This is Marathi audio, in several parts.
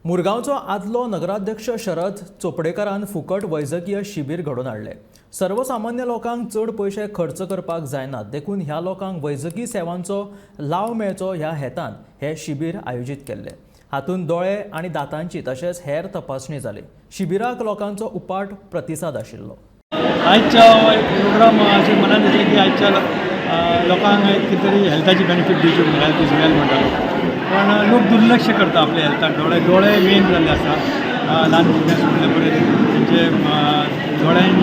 मुरगांवचो आदलो नगराध्यक्ष शरद चोपडेकारान फुकट वैजकीय शिबीर घडोवन हाडले। सर्वसामान्य लोकांक चड पयशे खर्च करपाक जायनात, देखून ह्या लोकांक वैजकी सेवांचो लाव मेळचो ह्या हेतान हे शिबीर आयोजीत केल्ले। हातूंत दोळे आनी दातांची तशेंच हेर तपासणी जाली। शिबिराक लोकांचो उपाट प्रतिसाद आशिल्लो। आयच्या प्रोग्राम अशें मनान येतले की आयच्या लोकांक कितें तरी हेल्थाची बेनिफीट दिवची हेल्थ इज वेल म्हणटालो, पण लोक दुर्लक्ष करता आपल्या हेल्थाक। दोळे मेन जाल्ले आसा, ल्हान भुरग्यां सुद्दां बरें तेंचे दोळ्यांक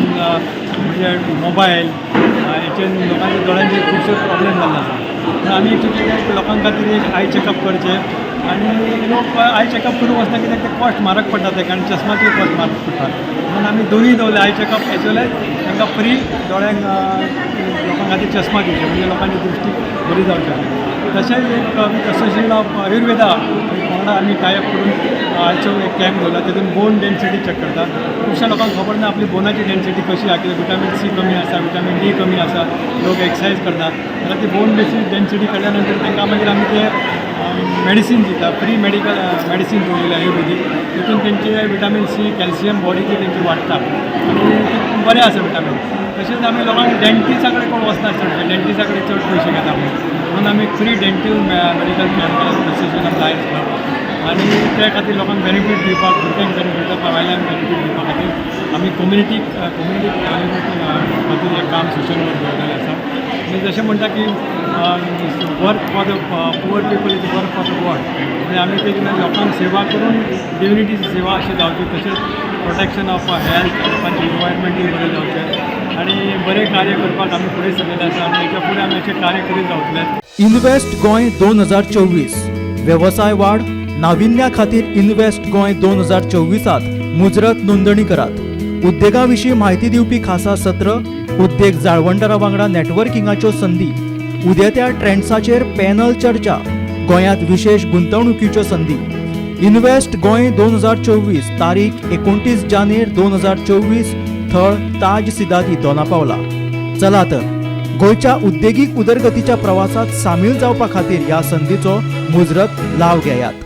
म्हणजे मोबायल हेचेर लोकांच्या दोळ्यांचेर खुबशे प्रॉब्लेम जाल्ले आसा। पूण आमी चिंतलें लोकां खातीर एक आय चॅकअप करचें आनी लोक आय चॅकअप करूंक वचना, कित्याक ते कॉस्ट म्हारग पडटा तेका आनी चश्माचेर कॉस्ट म्हारग पडटा। म्हणून आमी दोनूय दवरले, eye checkup as well as तांकां फ्री दोळ्यांक लोकां खातीर चश्मा दिवचे, म्हणजे लोकांची दृश्टी बरी जावची। तशेंच एक असोसिएशन ऑफ आयुर्वेदा वांगडा आमी टायअप करून आयचो एक कॅम्प दवरला, तितून बोन डेन्सिटी चॅक करता। खुबश्या लोकांक खबर ना आपली बोनाची डेन्सिटी कशी आसा, कित्याक विटामीन सी कमी आसा, विटामीन डी कमी आसा, लोक एक्सरसाइज करतात, जाल्यार ती बोन डेन्सिटी काडल्या नंतर तांकां मागीर आमी ते मेडिसीन दिता, फ्री मेडिसीन दवरलेले आयुर्वेदीक, तितून तेंचे विटामीन सी कॅल्शियम बॉडीची तेंची वाडटा आनी ते बरें आसा विटामीन। तशेंच आमी लोकांक डेंटिस्टा कडेन कोण वचना, चड डेंटिस्टा कडेन चड पयशे घेता म्हणून आमी free dental medical camp association of Lions Club, आनी त्या खातीर लोकांक बेनिफीट दिवपाक, भुरग्यांक बेनिफीट दिवपाक, बायलांक बेनिफीट दिवपा खातीर आमी कम्युनिटी खातीर एक काम सोशल वर्क दवरलेलें आसा। आनी जशें म्हणटा की work for the poor people is work for the God, म्हणजे आमी ते लोकांक सेवा करून डिविनिटीची सेवा अशी जावची, तशेंच प्रोटेक्शन ऑफ हेल्थ, लोकांचे एनवायरमेंटूय बरें जावचें आनी बरें कार्य करपाक आमी फुडें सल्लेले आसा आनी हेच्या फुडें आमी अशें कार्य करीत रावतले। इन्व्हेस्ट गोंय 2024 व्यवसाय वाढ नाविन्या खातीर इन्व्हेस्ट गोंय 2024 मुजरत नोंदणी करात। उद्देगा विशीं म्हायती दिवपी खासा सत्र, उद्देग जाळवणदारां वांगडा नेटवर्किंगाच्यो संदी, उदेत्या ट्रेंड्साचेर पॅनल चर्चा, गोंयांत विशेष गुंतवणुकीच्यो संदी। इन्व्हेस्ट गोंय 2024 तारीख 29 जानेर 2024, थळ ताज सिदादी दोनापावला। चला तर गोंयच्या उद्देगीक उदरगतीच्या प्रवासात सामील जावपा खातीर ह्या संदीचो मुजरत लाव घेयात।